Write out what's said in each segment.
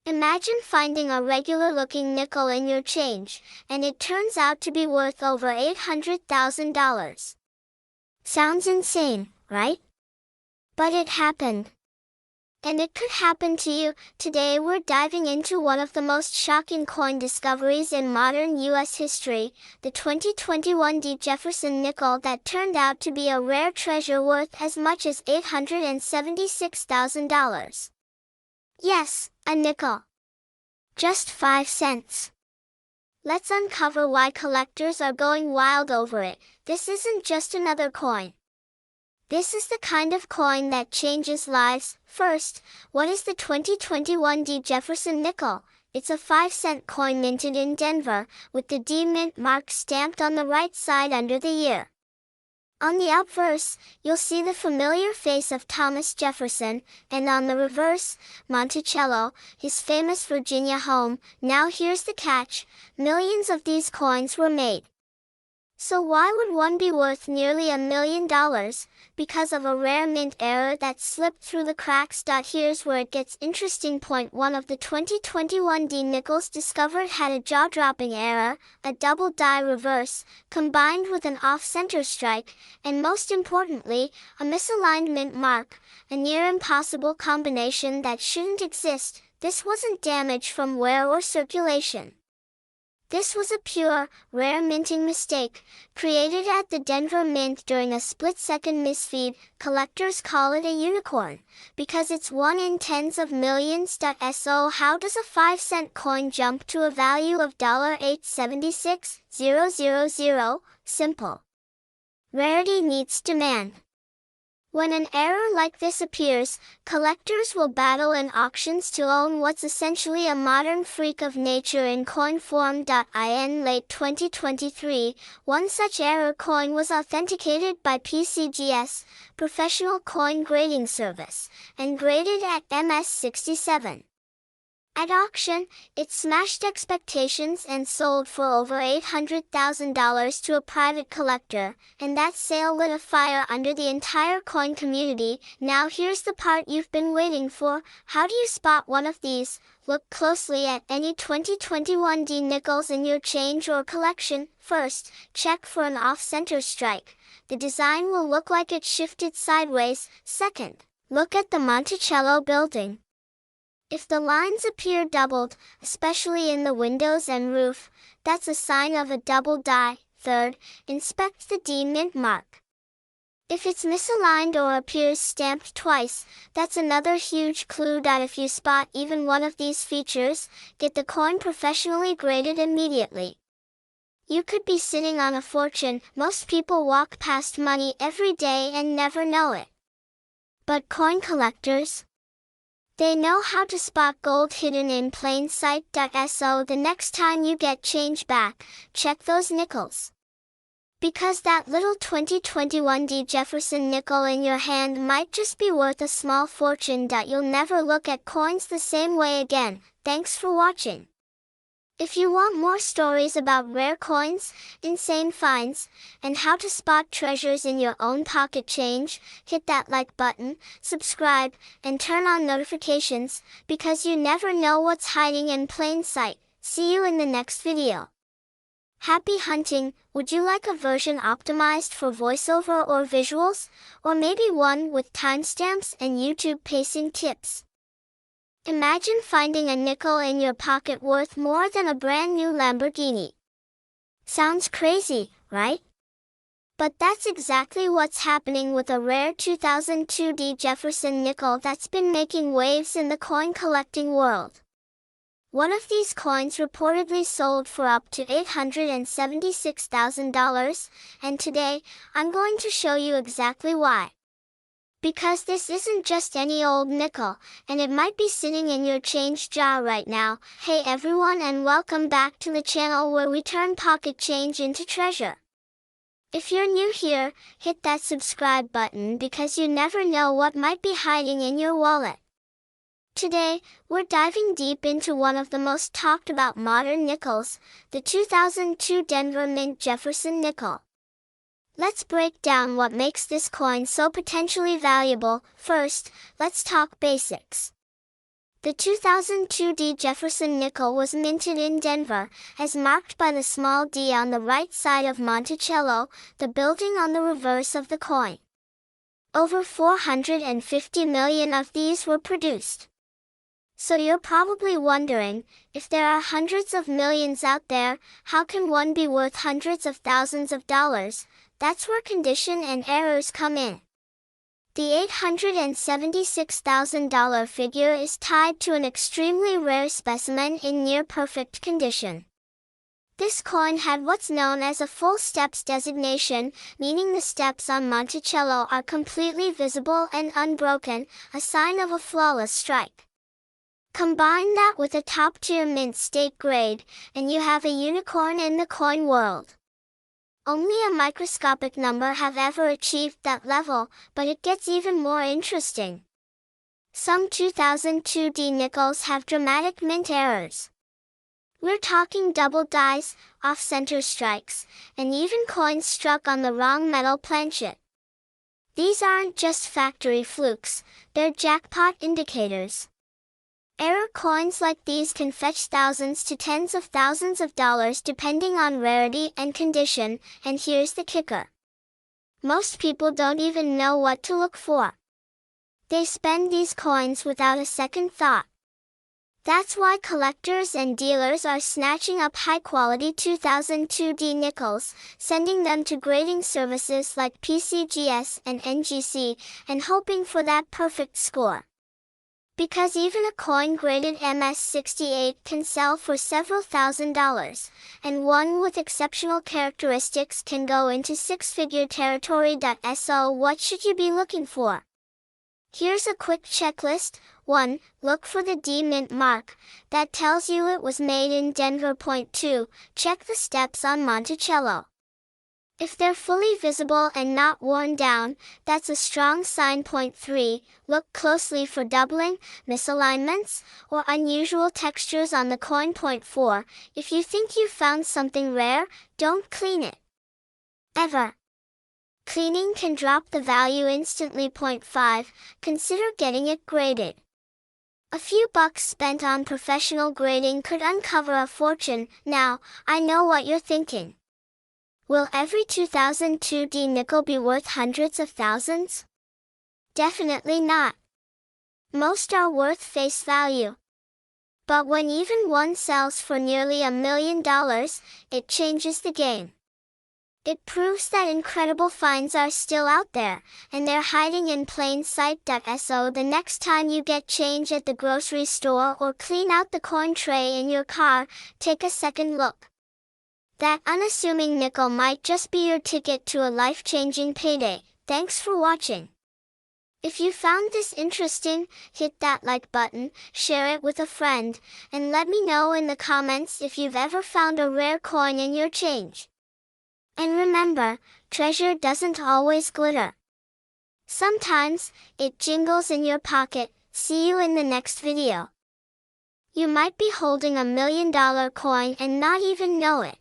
Imagine finding a regular-looking nickel in your change, and it turns out to be worth over $800,000. Sounds insane, right? But it happened. And it could happen to you. Today we're diving into one of the most shocking coin discoveries in modern U.S. history, the 2021 Jefferson nickel that turned out to be a rare treasure worth as much as $876,000. Yes, a nickel. Just 5 cents. Let's uncover why collectors are going wild over it. This isn't just another coin. This is the kind of coin that changes lives. First, what is the 2021 Jefferson nickel? It's a 5-cent coin minted in Denver, with the D mint mark stamped on the right side under the year. On the obverse, you'll see the familiar face of Thomas Jefferson, and on the reverse, Monticello, his famous Virginia home. Now here's the catch: millions of these coins were made. So why would one be worth nearly $1 million? Because of a rare mint error that slipped through the cracks. Here's where it gets interesting. Point 1 of the 2021 nickels discovered had a jaw-dropping error, a double die reverse, combined with an off-center strike, and most importantly, a misaligned mint mark, a near-impossible combination that shouldn't exist. This wasn't damage from wear or circulation. This was a pure, rare minting mistake, created at the Denver Mint during a split-second misfeed. Collectors call it a unicorn, because it's 1 in tens of millions. So how does a 5-cent coin jump to a value of $876,000? Simple. Rarity meets demand. When an error like this appears, collectors will battle in auctions to own what's essentially a modern freak of nature in coin form. In late 2023, one such error coin was authenticated by PCGS, Professional Coin Grading Service, and graded at MS67. At auction, it smashed expectations and sold for over $800,000 to a private collector, and that sale lit a fire under the entire coin community. Now here's the part you've been waiting for. How do you spot one of these? Look closely at any 2021 nickels in your change or collection. First, check for an off-center strike. The design will look like it shifted sideways. Second, look at the Monticello building. If the lines appear doubled, especially in the windows and roof, that's a sign of a double die. Third, inspect the D mint mark. If it's misaligned or appears stamped twice, that's another huge clue. If you spot even one of these features, get the coin professionally graded immediately. You could be sitting on a fortune. Most people walk past money every day and never know it. But coin collectors? They know how to spot gold hidden in plain sight. So the next time you get change back, check those nickels. Because that little 2021 Jefferson nickel in your hand might just be worth a small fortune. You'll never look at coins the same way again. Thanks for watching. If you want more stories about rare coins, insane finds, and how to spot treasures in your own pocket change, hit that like button, subscribe, and turn on notifications, because you never know what's hiding in plain sight. See you in the next video. Happy hunting! Would you like a version optimized for voiceover or visuals? Or maybe one with timestamps and YouTube pacing tips? Imagine finding a nickel in your pocket worth more than a brand new Lamborghini. Sounds crazy, right? But that's exactly what's happening with a rare 2002 Jefferson nickel that's been making waves in the coin collecting world. One of these coins reportedly sold for up to $876,000, and today, I'm going to show you exactly why. Because this isn't just any old nickel, and it might be sitting in your change jar right now. Hey everyone, and welcome back to the channel where we turn pocket change into treasure. If you're new here, hit that subscribe button because you never know what might be hiding in your wallet. Today, we're diving deep into one of the most talked about modern nickels, the 2002 Denver Mint Jefferson nickel. Let's break down what makes this coin so potentially valuable. First, let's talk basics. The 2002 D Jefferson nickel was minted in Denver, as marked by the small d on the right side of Monticello, the building on the reverse of the coin. Over 450 million of these were produced. So you're probably wondering, if there are hundreds of millions out there, how can one be worth hundreds of thousands of dollars? That's where condition and errors come in. The $876,000 figure is tied to an extremely rare specimen in near-perfect condition. This coin had what's known as a full steps designation, meaning the steps on Monticello are completely visible and unbroken, a sign of a flawless strike. Combine that with a top-tier mint state grade, and you have a unicorn in the coin world. Only a microscopic number have ever achieved that level, but it gets even more interesting. Some 2002 D nickels have dramatic mint errors. We're talking double dies, off-center strikes, and even coins struck on the wrong metal planchet. These aren't just factory flukes, they're jackpot indicators. Error coins like these can fetch thousands to tens of thousands of dollars depending on rarity and condition, and here's the kicker. Most people don't even know what to look for. They spend these coins without a second thought. That's why collectors and dealers are snatching up high-quality 2002 D nickels, sending them to grading services like PCGS and NGC, and hoping for that perfect score. Because even a coin graded MS-68 can sell for several $1,000s, and one with exceptional characteristics can go into six-figure territory. So what should you be looking for? Here's a quick checklist. 1. Look for the D mint mark. That tells you it was made in Denver. 2. Check the steps on Monticello. If they're fully visible and not worn down, that's a strong sign. 3. Look closely for doubling, misalignments, or unusual textures on the coin. 4. If you think you've found something rare, don't clean it. Ever. Cleaning can drop the value instantly. 5. Consider getting it graded. A few bucks spent on professional grading could uncover a fortune. Now, I know what you're thinking. Will every 2002 D nickel be worth hundreds of thousands? Definitely not. Most are worth face value. But when even one sells for nearly $1 million, it changes the game. It proves that incredible finds are still out there, and they're hiding in plain sight. So the next time you get change at the grocery store or clean out the coin tray in your car, take a second look. That unassuming nickel might just be your ticket to a life-changing payday. Thanks for watching. If you found this interesting, hit that like button, share it with a friend, and let me know in the comments if you've ever found a rare coin in your change. And remember, treasure doesn't always glitter. Sometimes, it jingles in your pocket. See you in the next video. You might be holding $1 million coin and not even know it.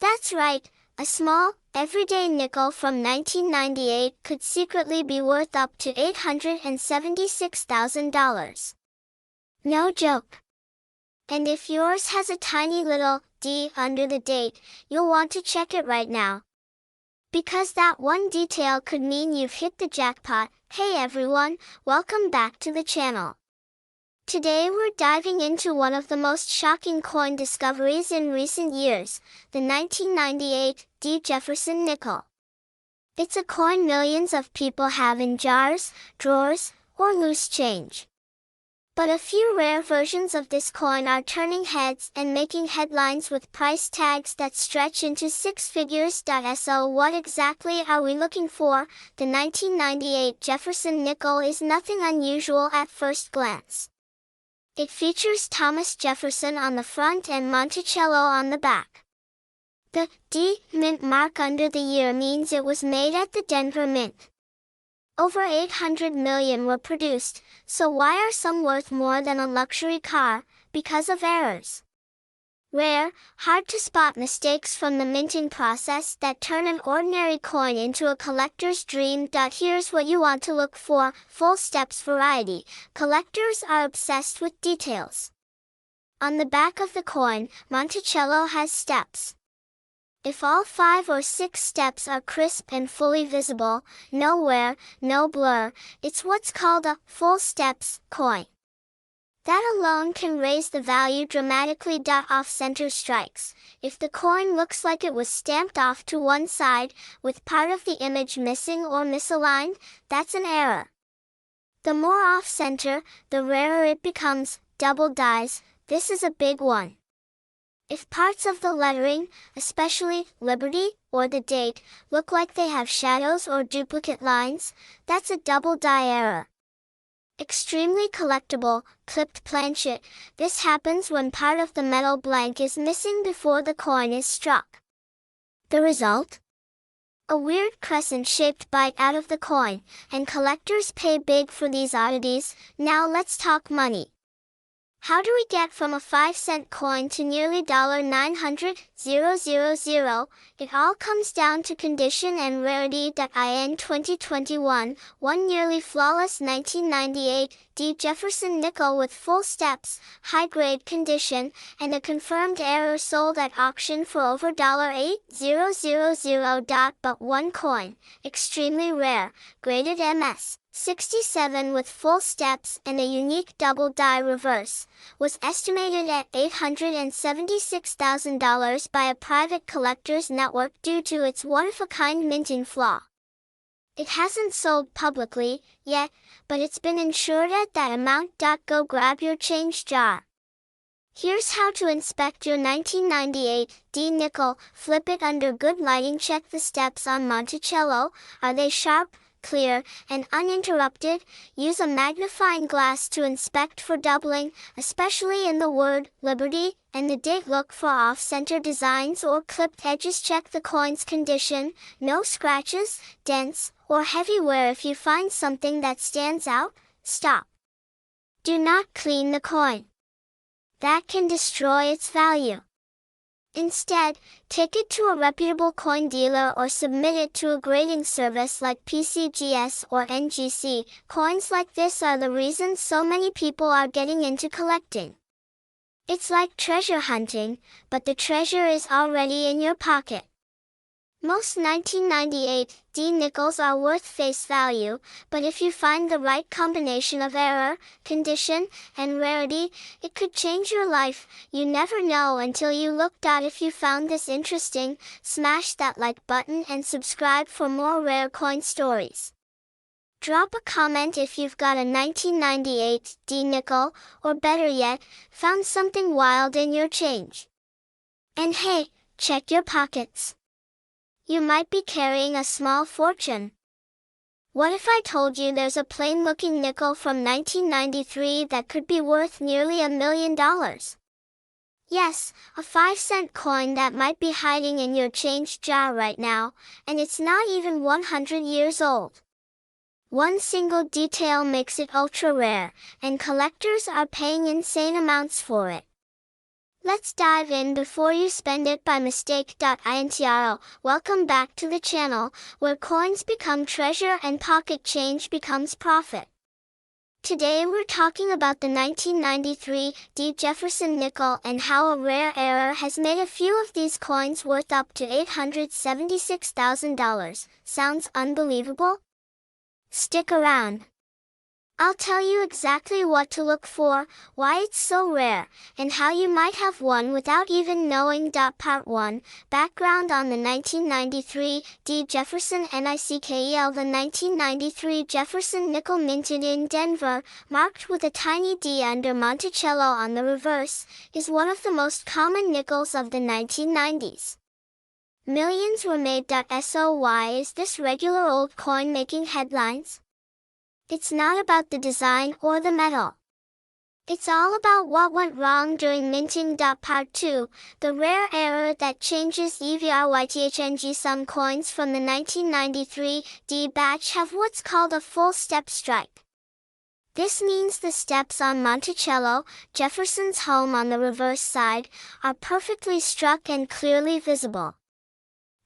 That's right, a small, everyday nickel from 1998 could secretly be worth up to $876,000. No joke. And if yours has a tiny little D under the date, you'll want to check it right now. Because that one detail could mean you've hit the jackpot. Hey everyone, welcome back to the channel. Today we're diving into one of the most shocking coin discoveries in recent years, the 1998 D Jefferson nickel. It's a coin millions of people have in jars, drawers, or loose change. But a few rare versions of this coin are turning heads and making headlines with price tags that stretch into six figures. So what exactly are we looking for? The 1998 Jefferson nickel is nothing unusual at first glance. It features Thomas Jefferson on the front and Monticello on the back. The D mint mark under the year means it was made at the Denver Mint. Over 800 million were produced, so why are some worth more than a luxury car? Because of errors. Rare, hard to spot mistakes from the minting process that turn an ordinary coin into a collector's dream. Here's what you want to look for: full steps variety. Collectors are obsessed with details. On the back of the coin, Monticello has steps. If all 5 or 6 steps are crisp and fully visible, no wear, no blur, it's what's called a full steps coin. That alone can raise the value dramatically. Off-center strikes. If the coin looks like it was stamped off to one side, with part of the image missing or misaligned, that's an error. The more off-center, the rarer it becomes. Double dies. This is a big one. If parts of the lettering, especially Liberty or the date, look like they have shadows or duplicate lines, that's a double die error. Extremely collectible, clipped planchet. This happens when part of the metal blank is missing before the coin is struck. The result? A weird crescent-shaped bite out of the coin, and collectors pay big for these oddities. Now let's talk money. How do we get from a 5-cent coin to nearly $900,000? It all comes down to condition and rarity. In 2021, one nearly flawless 1998 D Jefferson nickel with full steps, high-grade condition, and a confirmed error sold at auction for over $8,000. But one coin, extremely rare, graded MS 67 with full steps and a unique double die reverse, was estimated at $876,000 by a private collectors network due to its one-of-a-kind minting flaw. It hasn't sold publicly yet, but it's been insured at that amount. Go grab your change jar. Here's how to inspect your 1998 D nickel. Flip it under good lighting. Check the steps on Monticello. Are they sharp, clear, and uninterrupted? Use a magnifying glass to inspect for doubling, especially in the word Liberty and the date. Look for off-center designs or clipped edges. Check the coin's condition. No scratches, dents, or heavy wear. If you find something that stands out, stop. Do not clean the coin. That can destroy its value. Instead, take it to a reputable coin dealer or submit it to a grading service like PCGS or NGC. Coins like this are the reason so many people are getting into collecting. It's like treasure hunting, but the treasure is already in your pocket. Most 1998 D nickels are worth face value, but if you find the right combination of error, condition, and rarity, it could change your life. You never know until you look. If you found this interesting, smash that like button and subscribe for more rare coin stories. Drop a comment if you've got a 1998 D nickel, or better yet, found something wild in your change. And hey, check your pockets. You might be carrying a small fortune. What if I told you there's a plain-looking nickel from 1993 that could be worth nearly $1 million? Yes, a 5-cent coin that might be hiding in your change jar right now, and it's not even 100 years old. One single detail makes it ultra-rare, and collectors are paying insane amounts for it. Let's dive in before you spend it by mistake. Intro. Welcome back to the channel, where coins become treasure and pocket change becomes profit. Today we're talking about the 1993 D Jefferson nickel and how a rare error has made a few of these coins worth up to $876,000. Sounds unbelievable? Stick around. I'll tell you exactly what to look for, why it's so rare, and how you might have one without even knowing. Part 1. Background on the 1993 D Jefferson nickel. The 1993 Jefferson nickel minted in Denver, marked with a tiny D under Monticello on the reverse, is one of the most common nickels of the 1990s. Millions were made. So why is this regular old coin making headlines? It's not about the design or the metal. It's all about what went wrong during minting. Part 2. The rare error that changes EVRYTHNG. Some coins from the 1993 D batch have what's called a full step strike. This means the steps on Monticello, Jefferson's home on the reverse side, are perfectly struck and clearly visible.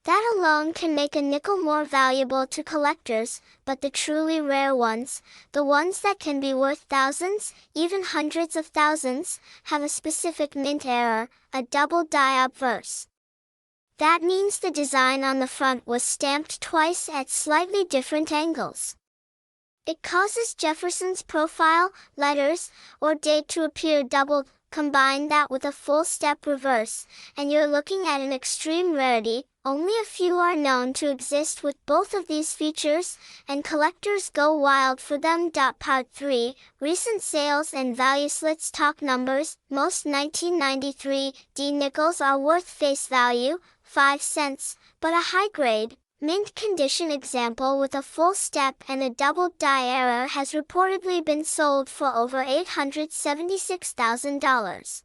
That alone can make a nickel more valuable to collectors, but the truly rare ones, the ones that can be worth thousands, even hundreds of thousands, have a specific mint error, a double die obverse. That means the design on the front was stamped twice at slightly different angles. It causes Jefferson's profile, letters, or date to appear doubled. Combine that with a full-step reverse, and you're looking at an extreme rarity. Only a few are known to exist with both of these features, and collectors go wild for them. Part 3, Recent Sales and Value. Let's talk numbers. Most 1993 D nickels are worth face value, 5 cents, but a high-grade, mint condition example with a full step and a double die error has reportedly been sold for over $876,000.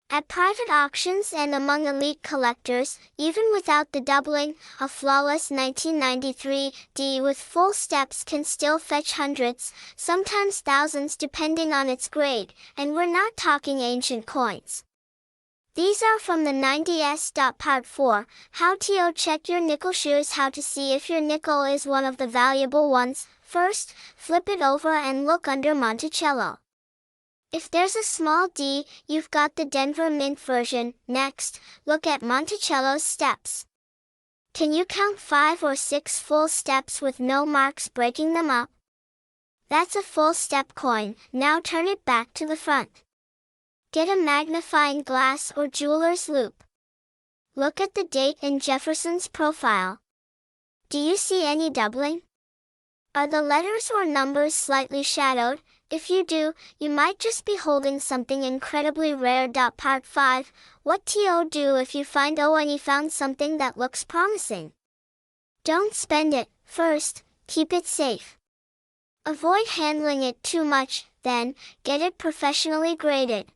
At private auctions and among elite collectors, even without the doubling, a flawless 1993 D with full steps can still fetch hundreds, sometimes thousands depending on its grade, and we're not talking ancient coins. These are from the 90s. Part 4, How to check your nickel. Here's how to see if your nickel is one of the valuable ones. First, flip it over and look under Monticello. If there's a small D, you've got the Denver Mint version. Next, look at Monticello's steps. Can you count 5 or 6 full steps with no marks breaking them up? That's a full step coin. Now turn it back to the front. Get a magnifying glass or jeweler's loupe. Look at the date in Jefferson's profile. Do you see any doubling? Are the letters or numbers slightly shadowed? If you do, you might just be holding something incredibly rare. Part 5, What to do if you find found something that looks promising? Don't spend it. First, keep it safe. Avoid handling it too much, then, get it professionally graded.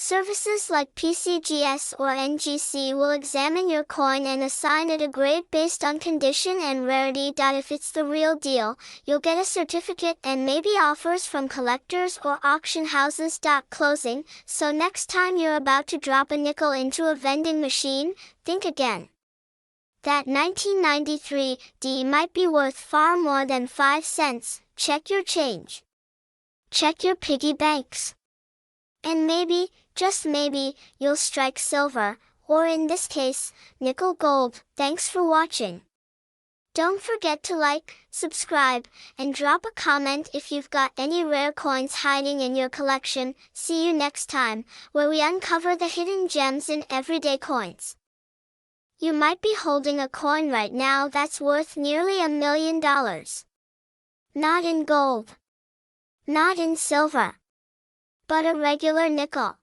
Services like PCGS or NGC will examine your coin and assign it a grade based on condition and rarity. If it's the real deal, you'll get a certificate and maybe offers from collectors or auction houses. Closing, so next time you're about to drop a nickel into a vending machine, think again. That 1993 D might be worth far more than 5 cents. Check your change. Check your piggy banks. And maybe, just maybe, you'll strike silver, or in this case, nickel gold. Thanks for watching. Don't forget to like, subscribe, and drop a comment if you've got any rare coins hiding in your collection. See you next time, where we uncover the hidden gems in everyday coins. You might be holding a coin right now that's worth nearly $1 million. Not in gold. Not in silver. But a regular nickel.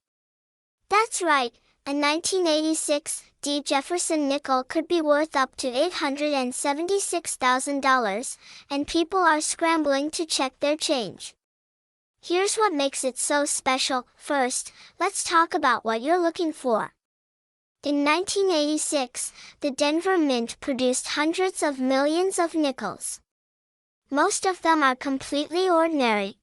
That's right, a 1986 D Jefferson nickel could be worth up to $876,000, and people are scrambling to check their change. Here's what makes it so special. First, let's talk about what you're looking for. In 1986, the Denver Mint produced hundreds of millions of nickels. Most of them are completely ordinary.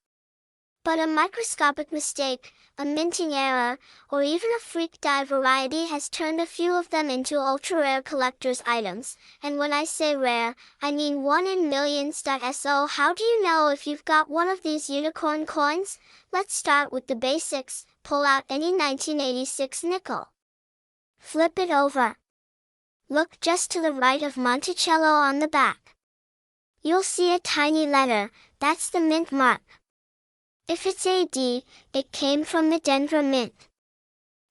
But a microscopic mistake, a minting error, or even a freak die variety has turned a few of them into ultra-rare collector's items. And when I say rare, I mean 1 in millions. So how do you know if you've got one of these unicorn coins? Let's start with the basics. Pull out any 1986 nickel. Flip it over. Look just to the right of Monticello on the back. You'll see a tiny letter. That's the mint mark. If it's AD, it came from the Denver Mint.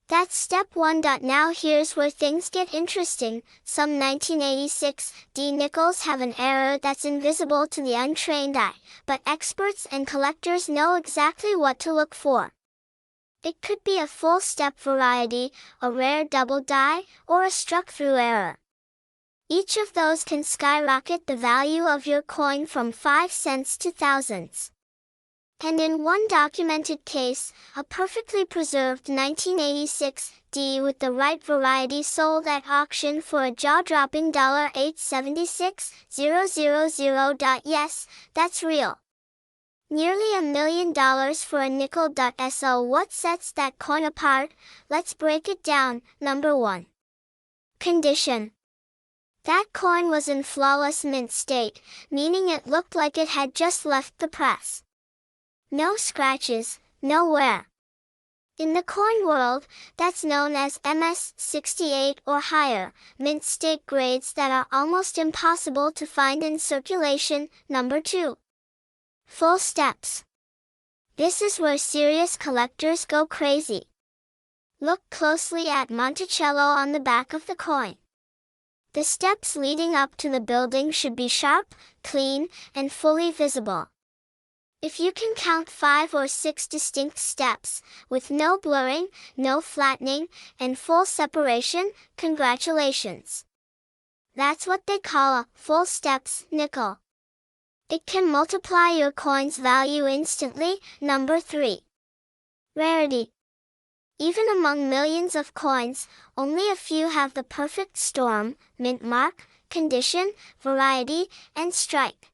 That's step 1. Now here's where things get interesting. Some 1986 D nickels have an error that's invisible to the untrained eye, but experts and collectors know exactly what to look for. It could be a full step variety, a rare double die, or a struck-through error. Each of those can skyrocket the value of your coin from 5 cents to thousands. And in one documented case, a perfectly preserved 1986 D with the right variety sold at auction for a jaw-dropping $876,000. Yes, that's real. Nearly $1 million for a nickel. So what sets that coin apart? Let's break it down. Number 1. Condition. That coin was in flawless mint state, meaning it looked like it had just left the press. No scratches, no wear. In the coin world, that's known as MS68 or higher, mint state grades that are almost impossible to find in circulation. Number 2. Full steps. This is where serious collectors go crazy. Look closely at Monticello on the back of the coin. The steps leading up to the building should be sharp, clean, and fully visible. If you can count 5 or 6 distinct steps, with no blurring, no flattening, and full separation, congratulations. That's what they call a full steps nickel. It can multiply your coin's value instantly. Number 3. Rarity. Even among millions of coins, only a few have the perfect storm, mint mark, condition, variety, and strike.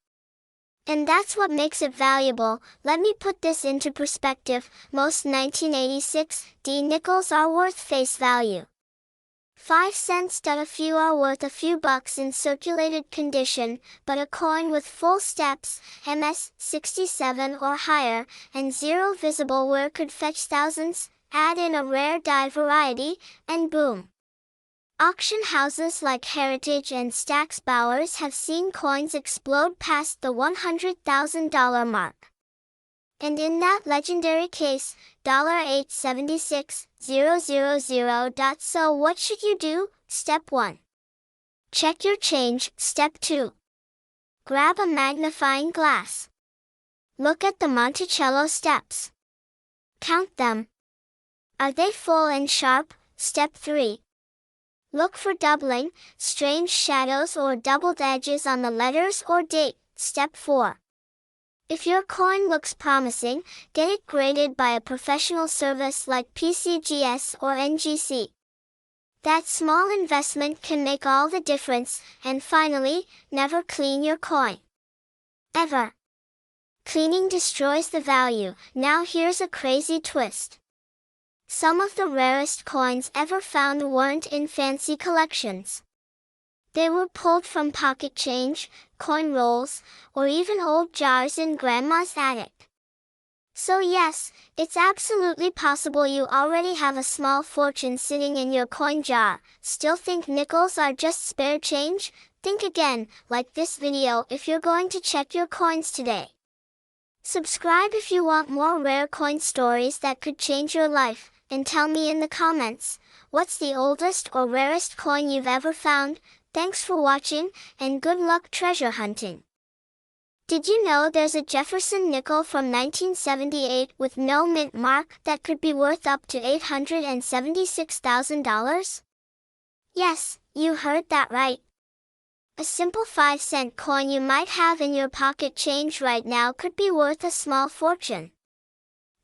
And that's what makes it valuable. Let me put this into perspective. Most 1986 D nickels are worth face value 5 cents. A few are worth a few bucks in circulated condition, but a coin with full steps, MS67 or higher, and zero visible wear could fetch thousands. Add in a rare die variety, and boom. Auction houses like Heritage and Stack's Bowers have seen coins explode past the $100,000 mark. And in that legendary case, $876,000. So what should you do? Step 1. Check your change. Step 2. Grab a magnifying glass. Look at the Monticello steps. Count them. Are they full and sharp? Step 3. Look for doubling, strange shadows or doubled edges on the letters or date. Step 4. If your coin looks promising, get it graded by a professional service like PCGS or NGC. That small investment can make all the difference. And finally, never clean your coin. Ever. Cleaning destroys the value. Now here's a crazy twist. Some of the rarest coins ever found weren't in fancy collections. They were pulled from pocket change, coin rolls, or even old jars in grandma's attic. So yes, it's absolutely possible you already have a small fortune sitting in your coin jar. Still think nickels are just spare change? Think again, like this video if you're going to check your coins today. Subscribe if you want more rare coin stories that could change your life. And tell me in the comments, what's the oldest or rarest coin you've ever found? Thanks for watching, and good luck treasure hunting. Did you know there's a Jefferson nickel from 1978 with no mint mark that could be worth up to $876,000? Yes, you heard that right. A simple 5-cent coin you might have in your pocket change right now could be worth a small fortune.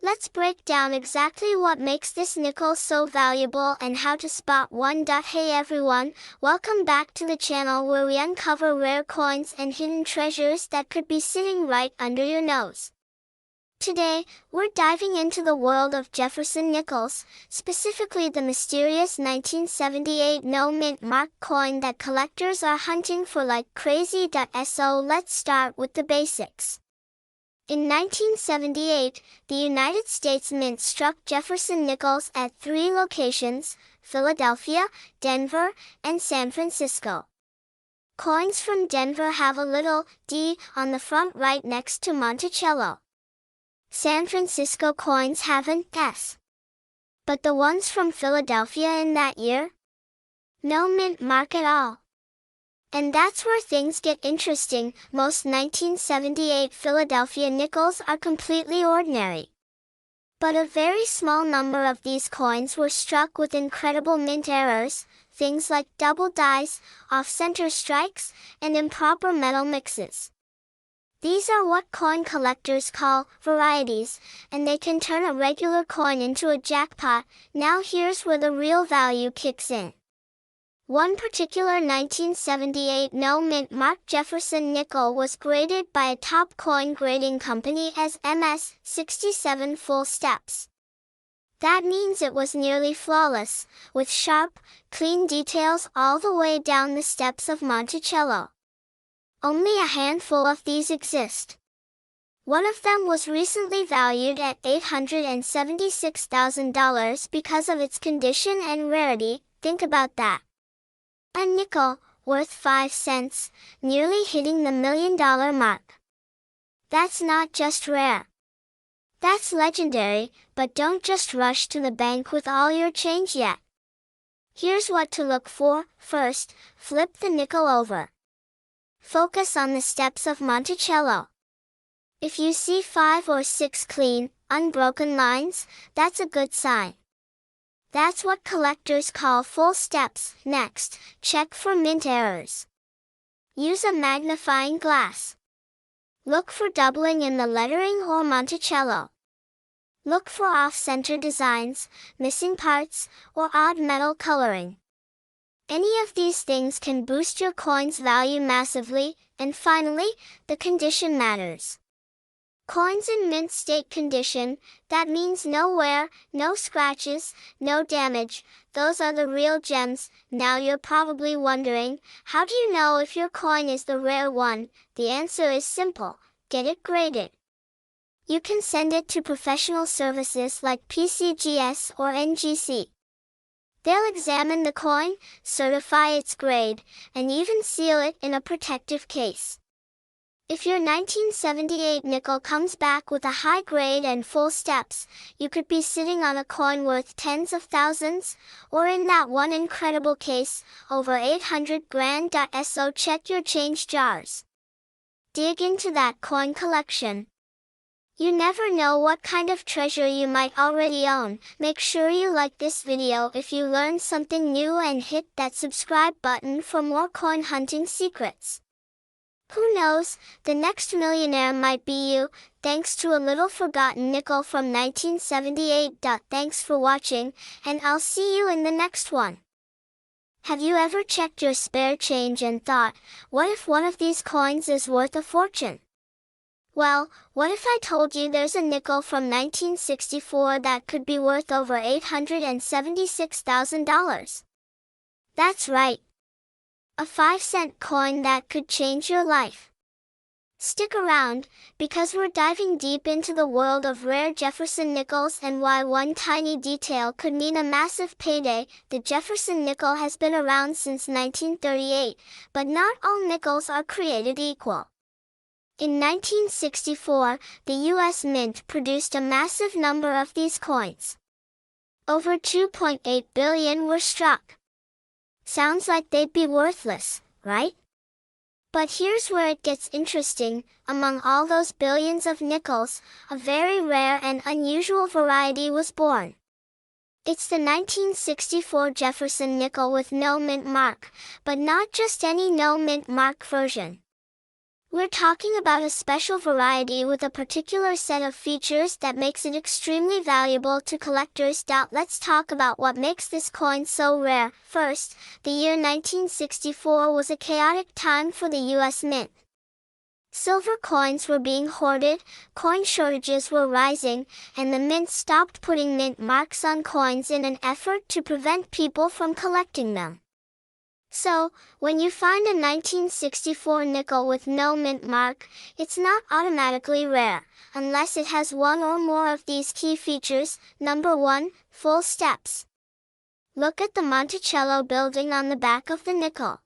Let's break down exactly what makes this nickel so valuable and how to spot one. Hey everyone, welcome back to the channel where we uncover rare coins and hidden treasures that could be sitting right under your nose. Today, we're diving into the world of Jefferson nickels, specifically the mysterious 1978 no mint mark coin that collectors are hunting for like crazy. So let's start with the basics. In 1978, the United States Mint struck Jefferson nickels at 3 locations: Philadelphia, Denver, and San Francisco. Coins from Denver have a little D on the front right next to Monticello. San Francisco coins have an S. But the ones from Philadelphia in that year? No mint mark at all. And that's where things get interesting. Most 1978 Philadelphia nickels are completely ordinary. But a very small number of these coins were struck with incredible mint errors, things like double dies, off-center strikes, and improper metal mixes. These are what coin collectors call varieties, and they can turn a regular coin into a jackpot. Now here's where the real value kicks in. One particular 1978 no-mint marked Jefferson nickel was graded by a top coin grading company as MS 67 full steps. That means it was nearly flawless, with sharp, clean details all the way down the steps of Monticello. Only a handful of these exist. One of them was recently valued at $876,000 because of its condition and rarity. Think about that. A nickel, worth 5 cents, nearly hitting the $1 million mark. That's not just rare. That's legendary, but don't just rush to the bank with all your change yet. Here's what to look for. First, flip the nickel over. Focus on the steps of Monticello. If you see 5 or 6 clean, unbroken lines, that's a good sign. That's what collectors call full steps. Next, check for mint errors. Use a magnifying glass. Look for doubling in the lettering or Monticello. Look for off-center designs, missing parts, or odd metal coloring. Any of these things can boost your coin's value massively. And finally, the condition matters. Coins in mint state condition, that means no wear, no scratches, no damage, those are the real gems. Now you're probably wondering, how do you know if your coin is the rare one? The answer is simple: get it graded. You can send it to professional services like PCGS or NGC. They'll examine the coin, certify its grade, and even seal it in a protective case. If your 1978 nickel comes back with a high grade and full steps, you could be sitting on a coin worth tens of thousands, or in that one incredible case, over 800 grand. So check your change jars. Dig into that coin collection. You never know what kind of treasure you might already own. Make sure you like this video if you learned something new and hit that subscribe button for more coin hunting secrets. Who knows, the next millionaire might be you, thanks to a little forgotten nickel from 1978. Thanks for watching, and I'll see you in the next one. Have you ever checked your spare change and thought, what if one of these coins is worth a fortune? Well, what if I told you there's a nickel from 1964 that could be worth over $876,000? That's right. A 5-cent coin that could change your life. Stick around, because we're diving deep into the world of rare Jefferson nickels and why one tiny detail could mean a massive payday. The Jefferson nickel has been around since 1938, but not all nickels are created equal. In 1964, the U.S. Mint produced a massive number of these coins. Over 2.8 billion were struck. Sounds like they'd be worthless, right? But here's where it gets interesting. Among all those billions of nickels, a very rare and unusual variety was born. It's the 1964 Jefferson nickel with no mint mark, but not just any no mint mark version. We're talking about a special variety with a particular set of features that makes it extremely valuable to collectors. Let's talk about what makes this coin so rare. First, the year 1964 was a chaotic time for the U.S. Mint. Silver coins were being hoarded, coin shortages were rising, and the mint stopped putting mint marks on coins in an effort to prevent people from collecting them. So, when you find a 1964 nickel with no mint mark, it's not automatically rare, unless it has one or more of these key features. Number 1, full steps. Look at the Monticello building on the back of the nickel.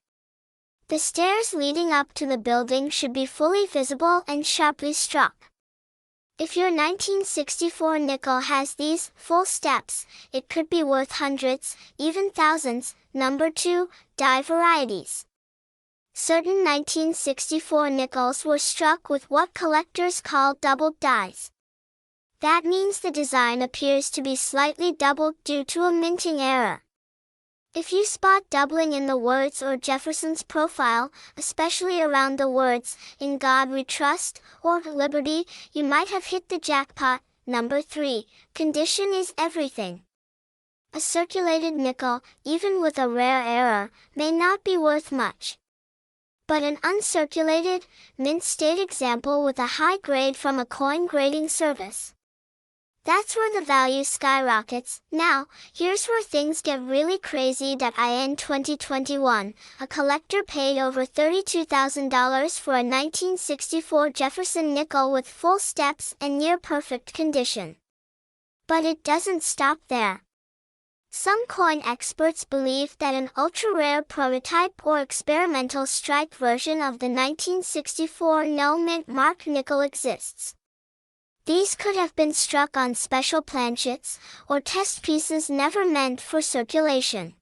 The stairs leading up to the building should be fully visible and sharply struck. If your 1964 nickel has these full steps, it could be worth hundreds, even thousands. Number 2, die varieties. Certain 1964 nickels were struck with what collectors call doubled dies. That means the design appears to be slightly doubled due to a minting error. If you spot doubling in the words or Jefferson's profile, especially around the words, "In God We Trust," or "Liberty," you might have hit the jackpot. Number 3, condition is everything. A circulated nickel, even with a rare error, may not be worth much. But an uncirculated, mint state example with a high grade from a coin grading service. That's where the value skyrockets. Now, here's where things get really crazy. In 2021, a collector paid over $32,000 for a 1964 Jefferson nickel with full steps and near-perfect condition. But it doesn't stop there. Some coin experts believe that an ultra-rare prototype or experimental strike version of the 1964 no mint mark nickel exists. These could have been struck on special planchets, or test pieces never meant for circulation.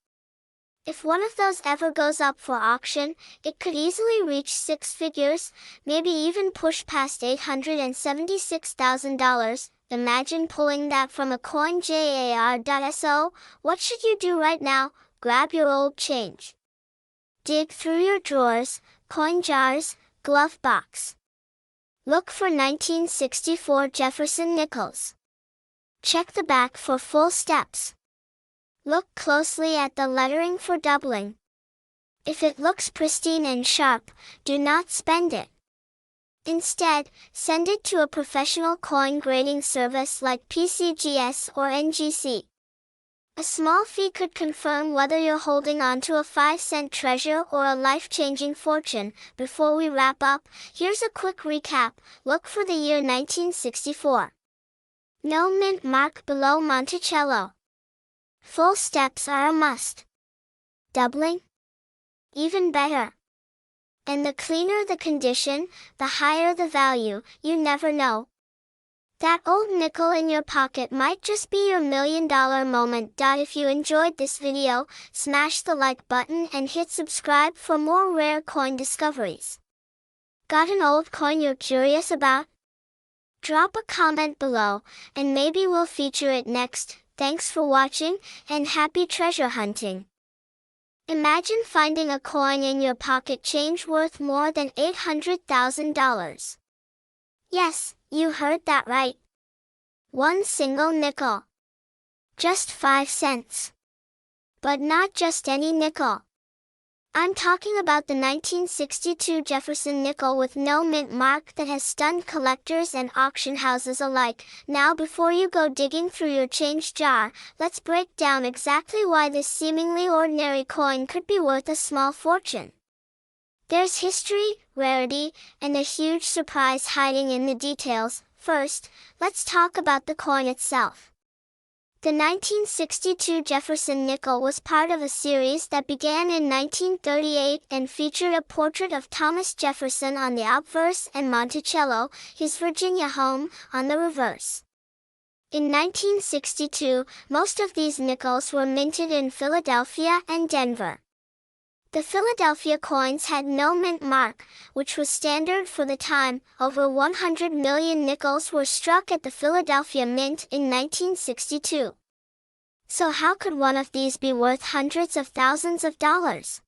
If one of those ever goes up for auction, it could easily reach six figures, maybe even push past $876,000. Imagine pulling that from a coin jar.so. What should you do right now? Grab your old change. Dig through your drawers, coin jars, glove box. Look for 1964 Jefferson nickels. Check the back for full steps. Look closely at the lettering for doubling. If it looks pristine and sharp, do not spend it. Instead, send it to a professional coin grading service like PCGS or NGC. A small fee could confirm whether you're holding onto a 5-cent treasure or a life-changing fortune. Before we wrap up, here's a quick recap. Look for the year 1964. No mint mark below Monticello. Full steps are a must. Doubling? Even better. And the cleaner the condition, the higher the value. You never know. That old nickel in your pocket might just be your $1 million moment. If you enjoyed this video, smash the like button and hit subscribe for more rare coin discoveries. Got an old coin you're curious about? Drop a comment below, and maybe we'll feature it next. Thanks for watching, and happy treasure hunting! Imagine finding a coin in your pocket change worth more than $800,000. Yes, you heard that right. One single nickel. Just 5 cents. But not just any nickel. I'm talking about the 1962 Jefferson nickel with no mint mark that has stunned collectors and auction houses alike. Now, before you go digging through your change jar, let's break down exactly why this seemingly ordinary coin could be worth a small fortune. There's history, rarity, and a huge surprise hiding in the details. First, let's talk about the coin itself. The 1962 Jefferson nickel was part of a series that began in 1938 and featured a portrait of Thomas Jefferson on the obverse and Monticello, his Virginia home, on the reverse. In 1962, most of these nickels were minted in Philadelphia and Denver. The Philadelphia coins had no mint mark, which was standard for the time. Over 100 million nickels were struck at the Philadelphia Mint in 1962. So how could one of these be worth hundreds of thousands of dollars?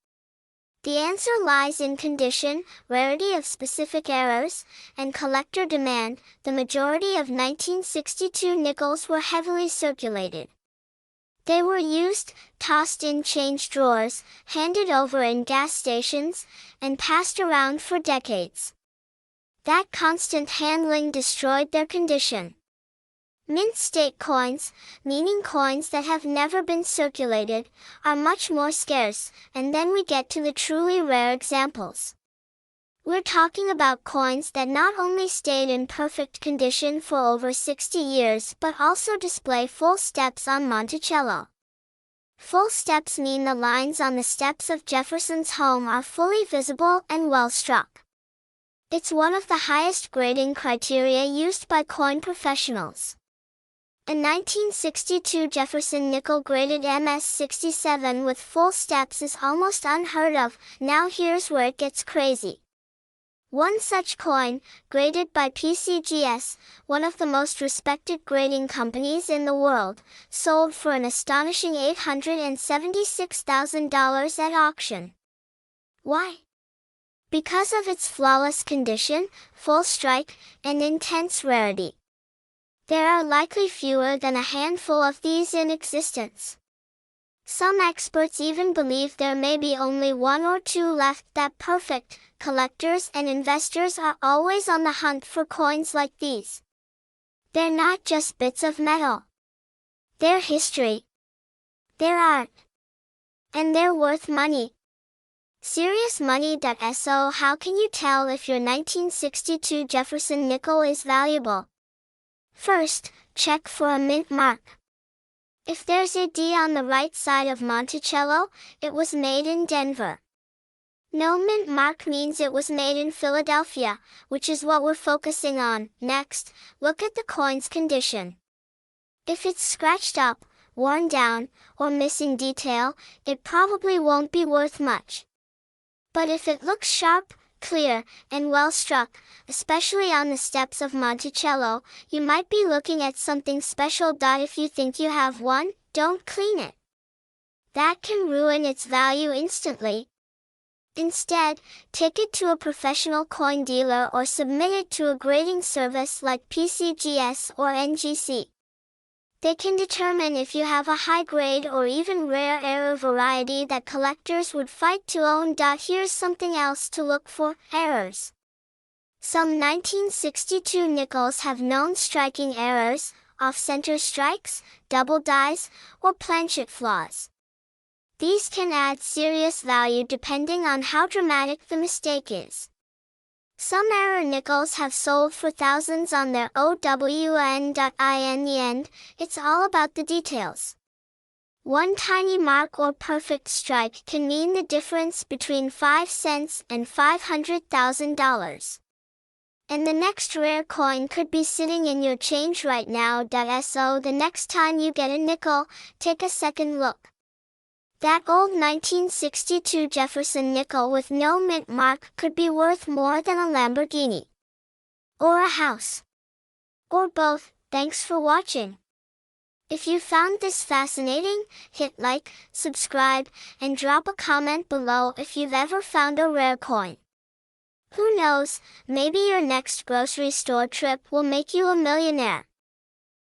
The answer lies in condition, rarity of specific errors, and collector demand. The majority of 1962 nickels were heavily circulated. They were used, tossed in change drawers, handed over in gas stations, and passed around for decades. That constant handling destroyed their condition. Mint state coins, meaning coins that have never been circulated, are much more scarce, and then we get to the truly rare examples. We're talking about coins that not only stayed in perfect condition for over 60 years but also display full steps on Monticello. Full steps mean the lines on the steps of Jefferson's home are fully visible and well struck. It's one of the highest grading criteria used by coin professionals. A 1962 Jefferson nickel graded MS-67 with full steps is almost unheard of. Now here's where it gets crazy. One such coin, graded by PCGS, one of the most respected grading companies in the world, sold for an astonishing $876,000 at auction. Why? Because of its flawless condition, full strike, and intense rarity. There are likely fewer than a handful of these in existence. Some experts even believe there may be only one or two left. That perfect. Collectors and investors are always on the hunt for coins like these. They're not just bits of metal. They're history. They're art. And they're worth money. Serious money. So how can you tell if your 1962 Jefferson nickel is valuable? First, check for a mint mark. If there's a D on the right side of Monticello, it was made in Denver. No mint mark means it was made in Philadelphia, which is what we're focusing on. Next, look at the coin's condition. If it's scratched up, worn down, or missing detail, it probably won't be worth much. But if it looks sharp, clear, and well struck, especially on the steps of Monticello, you might be looking at something special. If you think you have one, don't clean it. That can ruin its value instantly. Instead, take it to a professional coin dealer or submit it to a grading service like PCGS or NGC. They can determine if you have a high-grade or even rare error variety that collectors would fight to own. Here's something else to look for: errors. Some 1962 nickels have known striking errors, off-center strikes, double dies, or planchet flaws. These can add serious value depending on how dramatic the mistake is. Some error nickels have sold for thousands on their OWN. In the end, it's all about the details. One tiny mark or perfect strike can mean the difference between 5 cents and $500,000. And the next rare coin could be sitting in your change right now. So the next time you get a nickel, take a second look. That old 1962 Jefferson nickel with no mint mark could be worth more than a Lamborghini. Or a house. Or both. Thanks for watching. If you found this fascinating, hit like, subscribe, and drop a comment below if you've ever found a rare coin. Who knows, maybe your next grocery store trip will make you a millionaire.